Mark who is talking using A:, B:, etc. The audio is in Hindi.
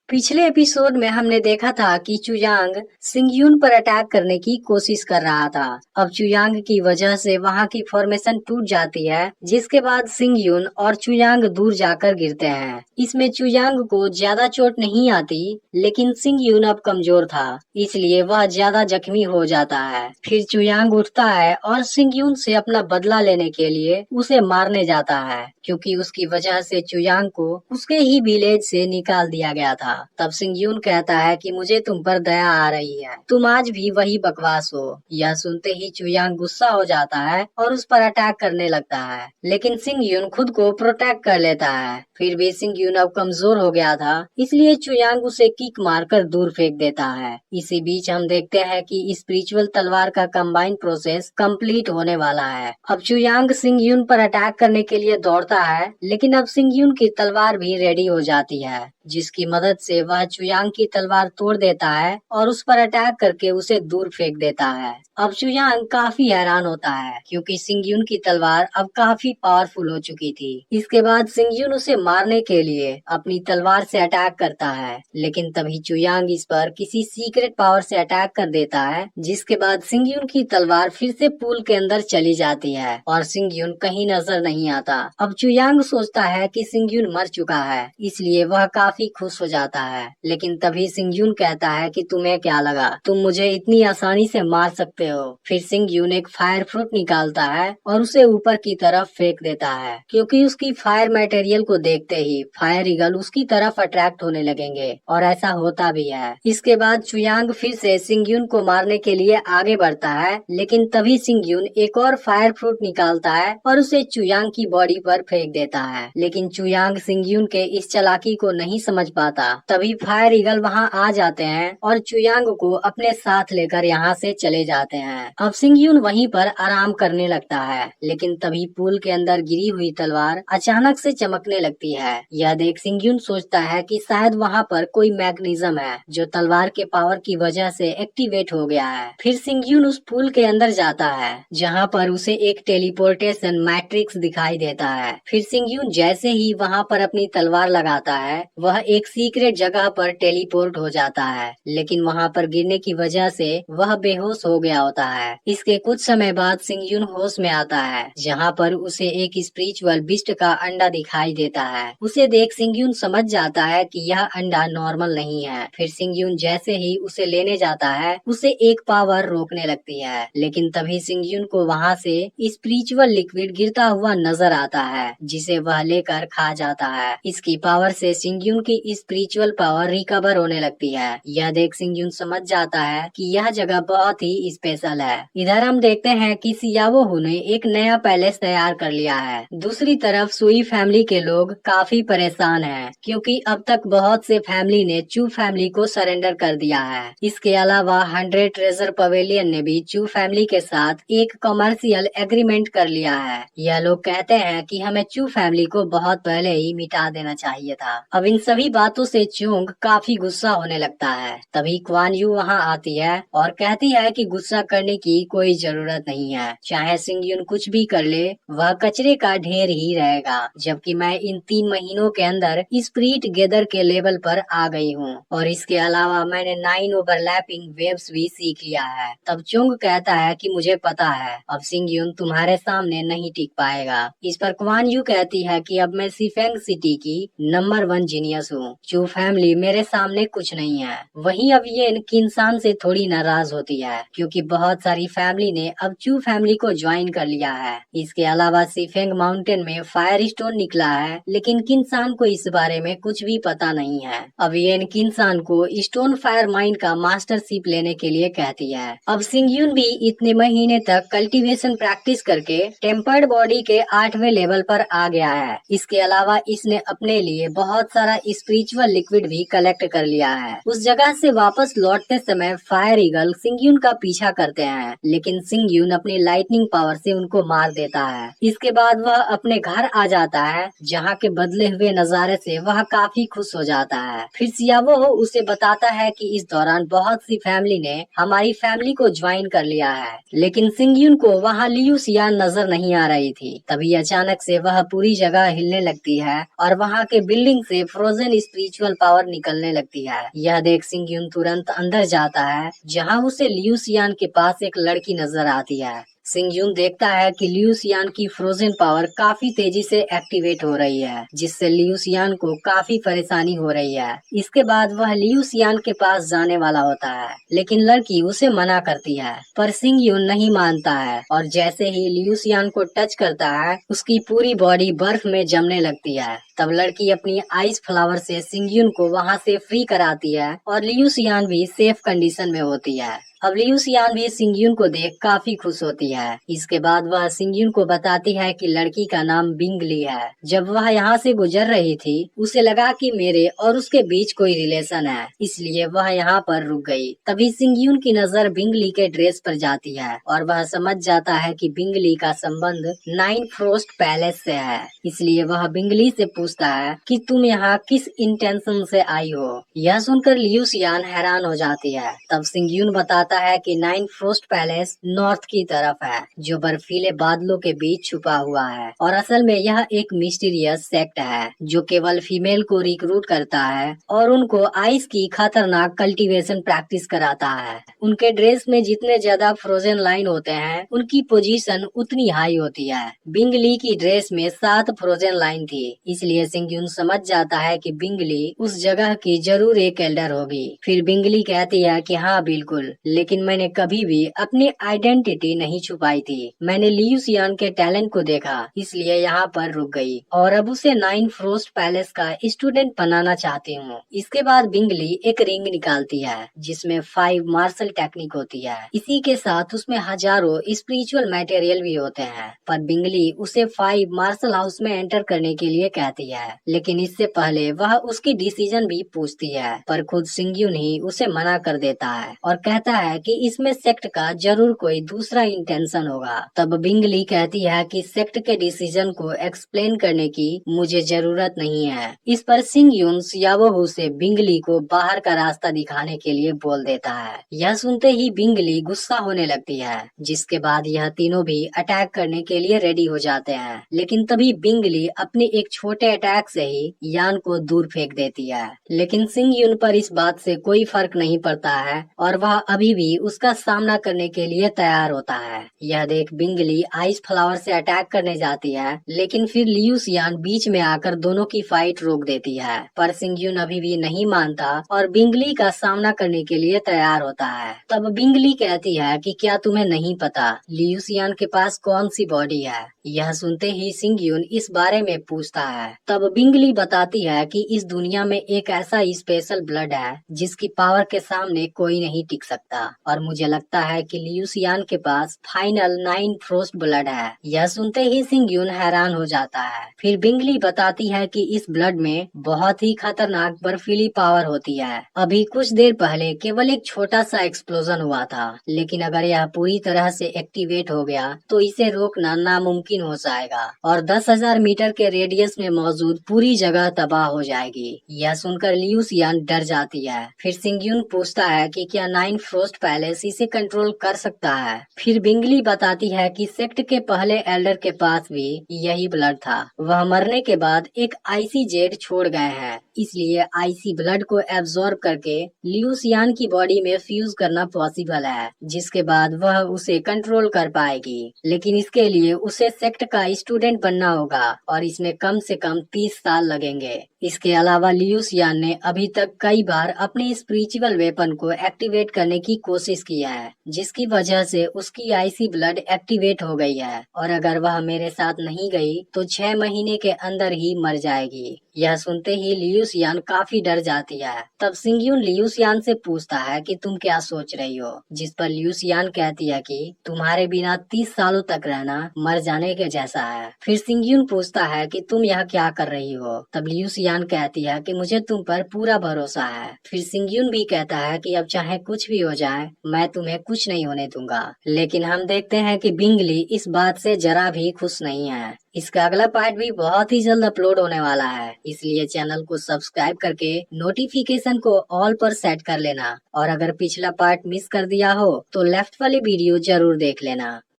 A: पिछले एपिसोड में हमने देखा था कि चुयांग सिंगयून पर अटैक करने की कोशिश कर रहा था। अब चुयांग की वजह से वहां की फॉर्मेशन टूट जाती है, जिसके बाद सिंगयून और चुयांग दूर जाकर गिरते हैं। इसमें चुयांग को ज्यादा चोट नहीं आती, लेकिन सिंगयून अब कमजोर था, इसलिए वह ज्यादा जख्मी हो जाता है। फिर चुयांग उठता है और सिंगयून से अपना बदला लेने के लिए उसे मारने जाता है, क्योंकि उसकी वजह से चुयांग को उसके ही विलेज से निकाल दिया गया था। तब सिंगयून कहता है कि मुझे तुम पर दया आ रही है, तुम आज भी वही बकवास हो। यह सुनते ही चुयांग गुस्सा हो जाता है और उस पर अटैक करने लगता है, लेकिन सिंगयून खुद को प्रोटेक्ट कर लेता है। फिर भी सिंगयून अब कमजोर हो गया था, इसलिए चुयांग उसे किक मारकर दूर फेंक देता है। इसी बीच हम देखते हैं कि स्पिरिचुअल तलवार का कंबाइन प्रोसेस कंप्लीट होने वाला है। अब चुयांग सिंगयून पर अटैक करने के लिए दौड़ता है, लेकिन अब सिंगयून की तलवार भी रेडी हो जाती है, जिसकी मदद से वह चुयांग की तलवार तोड़ देता है और उस पर अटैक करके उसे दूर फेंक देता है। अब चुयांग काफी हैरान होता है, क्योंकि सिंगयून की तलवार अब काफी पावरफुल हो चुकी थी। इसके बाद सिंगयून उसे मारने के लिए अपनी तलवार से अटैक करता है, लेकिन तभी चुयांग इस पर किसी सीक्रेट पावर से अटैक कर देता है, जिसके बाद सिंगयून की तलवार फिर से पूल के अंदर चली जाती है और सिंगयून कहीं नजर नहीं आता। अब चुयांग सोचता है कि सिंगयून मर चुका है, इसलिए वह काफी खुश हो जाता है। लेकिन तभी सिंगयून कहता है कि तुम्हें क्या लगा, तुम मुझे इतनी आसानी से मार सकते हो। फिर सिंगयून एक फायर फ्रूट निकालता है और उसे ऊपर की तरफ फेंक देता है, क्योंकि उसकी फायर मटेरियल को देखते ही फायर ईगल उसकी तरफ अट्रैक्ट होने लगेंगे, और ऐसा होता भी है। इसके बाद चुयांग फिर से सिंगयून को मारने के लिए आगे बढ़ता है, लेकिन तभी सिंगयून एक और फायर फ्रूट निकालता है और उसे चुयांग की बॉडी पर फेंक देता है। लेकिन चुयांग सिंगयून के इस चालाकी को नहीं समझ पाता। तभी फायर ईगल वहां आ जाते हैं और चुयांग को अपने साथ लेकर यहाँ से चले जाते हैं। अब सिंगयून वहीं पर आराम करने लगता है, लेकिन तभी पूल के अंदर गिरी हुई तलवार अचानक से चमकने लगती है। यह देख सिंगयून सोचता है कि शायद वहाँ पर कोई मैकेनिज्म है जो तलवार के पावर की वजह से एक्टिवेट हो गया है। फिर सिंगयून उस पूल के अंदर जाता है, जहाँ पर उसे एक टेलीपोर्टेशन मैट्रिक्स दिखाई देता है। फिर सिंगयून जैसे ही वहाँ पर अपनी तलवार लगाता है, वह एक सीक्रेट जगह पर टेलीपोर्ट हो जाता है, लेकिन वहाँ पर गिरने की वजह से वह बेहोश हो गया होता है। इसके कुछ समय बाद सिंगयून होश में आता है, जहाँ पर उसे एक स्पिरिचुअल बिस्ट का अंडा दिखाई देता है। उसे देख सिंगयून समझ जाता है कि यह अंडा नॉर्मल नहीं है। फिर सिंगयून जैसे ही उसे लेने जाता है, उसे एक पावर रोकने लगती है, लेकिन तभी सिंगयून को वहाँ से स्पिरिचुअल लिक्विड गिरता हुआ नजर आता है, जिसे वह लेकर खा जाता है। इसकी पावर से सिंगयून की स्पिरिचुअल पावर रिकवर होने लगती है। यह देख सिंगयून समझ जाता है कि यह जगह बहुत ही स्पेशल है। इधर हम देखते हैं कि सियावोहू ने एक नया पैलेस तैयार कर लिया है। दूसरी तरफ सुई फैमिली के लोग काफी परेशान हैं, क्योंकि अब तक बहुत से फैमिली ने चू फैमिली को सरेंडर कर दिया है। इसके अलावा 100 ट्रेजर पवेलियन ने भी चू फैमिली के साथ एक कमर्शियल एग्रीमेंट कर लिया है। यह लोग कहते हैं कि हमें चू फैमिली को बहुत पहले ही मिटा देना चाहिए था। अब इन सभी बातों से चुंग काफी गुस्सा होने लगता है। तभी क्वान यू वहाँ आती है और कहती है कि गुस्सा करने की कोई जरूरत नहीं है, चाहे सिंगयून कुछ भी कर ले, वह कचरे का ढेर ही रहेगा। जबकि मैं इन 3 महीनों के अंदर स्पिरिट गेदर के लेवल पर आ गई हूँ, और इसके अलावा मैंने 9 ओवरलैपिंग वेव्स भी सीख लिया है। तब चुंग कहता है कि मुझे पता है, अब सिंगयून तुम्हारे सामने नहीं टिक पाएगा। इस पर क्वान यू कहती है कि अब मैं सिफेंग सिटी की नंबर 1 जीनियस हूँ, चू फैमिली मेरे सामने कुछ नहीं है। वहीं अब ये किन्सान से थोड़ी नाराज होती है, क्योंकि बहुत सारी फैमिली ने अब चू फैमिली को ज्वाइन कर लिया है। इसके अलावा सिफेंग माउंटेन में फायर स्टोन निकला है, लेकिन किन्सान को इस बारे में कुछ भी पता नहीं है। अब ये किन्सान को स्टोन फायर माइन का मास्टरशिप लेने के लिए कहती है। अब सिंगयून भी इतने महीने तक कल्टीवेशन प्रैक्टिस करके टेम्पर्ड बॉडी के 8वें लेवल पर आ गया है। इसके अलावा इसने अपने लिए बहुत सारा स्पिरिचुअल लिक्विड भी कलेक्ट कर लिया है। उस जगह से वापस लौटते समय फायर ईगल सिंगयून का पीछा करते हैं, लेकिन सिंगयून अपनी लाइटनिंग पावर से उनको मार देता है। इसके बाद वह अपने घर आ जाता है, जहाँ के के बदले हुए नजारे से वह काफी खुश हो जाता है। फिर सियावो उसे बताता है कि इस दौरान बहुत सी फैमिली ने हमारी फैमिली को ज्वाइन कर लिया है, लेकिन सिंगयून को वहाँ लियू सियान नजर नहीं आ रही थी। तभी अचानक से वह पूरी जगह हिलने लगती है और वहाँ के बिल्डिंग से फ्रोजन स्पिरिचुअल पावर निकलने लगती है। यह देख सिंगयून तुरंत अंदर जाता है, जहाँ उसे लियू सियान के पास एक लड़की नजर आती है। सिंगयून देखता है कि लियू सियान की फ्रोजन पावर काफी तेजी से एक्टिवेट हो रही है, जिससे लियू सियान को काफी परेशानी हो रही है। इसके बाद वह लियू सियान के पास जाने वाला होता है, लेकिन लड़की उसे मना करती है, पर सिंगयून नहीं मानता है और जैसे ही लियू सियान को टच करता है, उसकी पूरी बॉडी बर्फ में जमने लगती है। तब लड़की अपनी आइस फ्लावर से सिंगयून को वहाँ से फ्री कराती है और लियू सियान भी सेफ कंडीशन में होती है। अब लियू सियान भी सिंगयून को देख काफी खुश होती है। इसके बाद वह सिंगयून को बताती है कि लड़की का नाम बिंगली है। जब वह यहाँ से गुजर रही थी, उसे लगा कि मेरे और उसके बीच कोई रिलेशन है, इसलिए वह यहाँ पर रुक गई। तभी सिंगयून की नजर बिंगली के ड्रेस पर जाती है और वह समझ जाता है कि बिंगली का संबंध नाइन फ्रोस्ट पैलेस से है। इसलिए वह बिंगली से पूछता है कि तुम यहाँ किस इंटेंशन से आई हो। यह सुनकर लियू सियान हैरान हो जाती है। तब सिंगयून बताता है कि नाइन फ्रोस्ट पैलेस नॉर्थ की तरफ है, जो बर्फीले बादलों के बीच छुपा हुआ है और असल में यह एक मिस्टीरियस सेक्ट है जो केवल फीमेल को रिक्रूट करता है और उनको आइस की खतरनाक कल्टीवेशन प्रैक्टिस कराता है। उनके ड्रेस में जितने ज्यादा फ्रोजन लाइन होते हैं, उनकी पोजीशन उतनी हाई होती है। बिंगली की ड्रेस में 7 फ्रोजन लाइन थी, इसलिए सिंगयून समझ जाता है कि बिंगली उस जगह की जरूर एक एल्डर होगी। फिर बिंगली कहती है कि हाँ बिल्कुल, लेकिन मैंने कभी भी अपनी आइडेंटिटी नहीं छुपाई थी। मैंने लियू सियान के टैलेंट को देखा, इसलिए यहाँ पर रुक गई और अब उसे नाइन फ्रोस्ट पैलेस का स्टूडेंट बनाना चाहती हूँ। इसके बाद बिंगली एक रिंग निकालती है जिसमें 5 मार्शल टेक्निक होती है। इसी के साथ उसमें हजारों स्पिरिचुअल मटेरियल भी होते हैं, पर बिंगली उसे 5 मार्शल हाउस में एंटर करने के लिए कहती है, लेकिन इससे पहले वह उसकी डिसीजन भी पूछती है, पर खुद सिंगयून ही उसे मना कर देता है और कहता है कि इसमें सेक्ट का जरूर कोई दूसरा इंटेंशन होगा। तब बिंगली कहती है कि सेक्ट के डिसीजन को एक्सप्लेन करने की मुझे जरूरत नहीं है। इस पर सिंगयून सियावोहू से बिंगली को बाहर का रास्ता दिखाने के लिए बोल देता है। यह सुनते ही बिंगली गुस्सा होने लगती है, जिसके बाद यह तीनों भी अटैक करने के लिए रेडी हो जाते हैं, लेकिन तभी बिंगली अपने एक छोटे अटैक से ही यान को दूर फेंक देती है। लेकिन सिंगयून पर इस बात से कोई फर्क नहीं पड़ता है और वह अभी भी उसका सामना करने के लिए तैयार होता है। यह देख बिंगली आइस फ्लावर से अटैक करने जाती है, लेकिन फिर लियू सियान बीच में आकर दोनों की फाइट रोक देती है, पर सिंगयून अभी भी नहीं मानता और बिंगली का सामना करने के लिए तैयार होता है। तब बिंगली कहती है कि क्या तुम्हें नहीं पता लियू सियान के पास कौन सी बॉडी है। यह सुनते ही सिंगयून इस बारे में पूछता है। तब बिंगली बताती है कि इस दुनिया में एक ऐसा स्पेशल ब्लड है जिसकी पावर के सामने कोई नहीं टिक सकता और मुझे लगता है कि लियू सियान के पास फाइनल 9 फ्रोस्ट ब्लड है। यह सुनते ही सिंगयून हैरान हो जाता है। फिर बिंगली बताती है कि इस ब्लड में बहुत ही खतरनाक बर्फीली पावर होती है। अभी कुछ देर पहले केवल एक छोटा सा एक्सप्लोजन हुआ था, लेकिन अगर यह पूरी तरह से एक्टिवेट हो गया तो इसे रोकना नामुमकिन हो जाएगा और 10,000 मीटर के रेडियस में मौजूद पूरी जगह तबाह हो जाएगी। यह सुनकर लियू सियान डर जाती है। फिर सिंगयून पूछता है कि क्या 9 फ्रोस्ट पैलेस इसे कंट्रोल कर सकता है। फिर बिंगली बताती है कि सेक्ट के पहले एल्डर के पास भी यही ब्लड था। वह मरने के बाद एक आईसी जेड छोड़ गए हैं, इसलिए आईसी ब्लड को एब्जॉर्ब करके लियू सियान की बॉडी में फ्यूज करना पॉसिबल है, जिसके बाद वह उसे कंट्रोल कर पाएगी। लेकिन इसके लिए उसे सेक्ट का स्टूडेंट बनना होगा और इसमें कम से कम 30 साल लगेंगे। इसके अलावा लियू सियान ने अभी तक कई बार अपने स्पिरिचुअल वेपन को एक्टिवेट करने की कोशिश की है, जिसकी वजह से उसकी आईसी ब्लड एक्टिवेट हो गई है और अगर वह मेरे साथ नहीं गई तो 6 महीने के अंदर ही मर जाएगी। यह सुनते ही लियू सियान काफी डर जाती है। तब सिंगयून लियू सियान से पूछता है कि तुम क्या सोच रही हो, जिस पर लियू सियान कहती है कि तुम्हारे बिना 30 सालों तक रहना मर जाने के जैसा है। फिर सिंगयून पूछता है कि तुम यह क्या कर रही हो। तब लियू सियान कहती है कि मुझे तुम पर पूरा भरोसा है। फिर सिंगयून भी कहता है कि अब चाहे कुछ भी हो जाए मैं तुम्हें कुछ नहीं होने दूंगा। लेकिन हम देखते हैं कि बिंगली इस बात से जरा भी खुश नहीं है। इसका अगला पार्ट भी बहुत ही जल्द अपलोड होने वाला है, इसलिए चैनल को सब्सक्राइब करके नोटिफिकेशन को ऑल पर सेट कर लेना। और अगर पिछला पार्ट मिस कर दिया हो तो लेफ्ट वाली वीडियो जरूर देख लेना।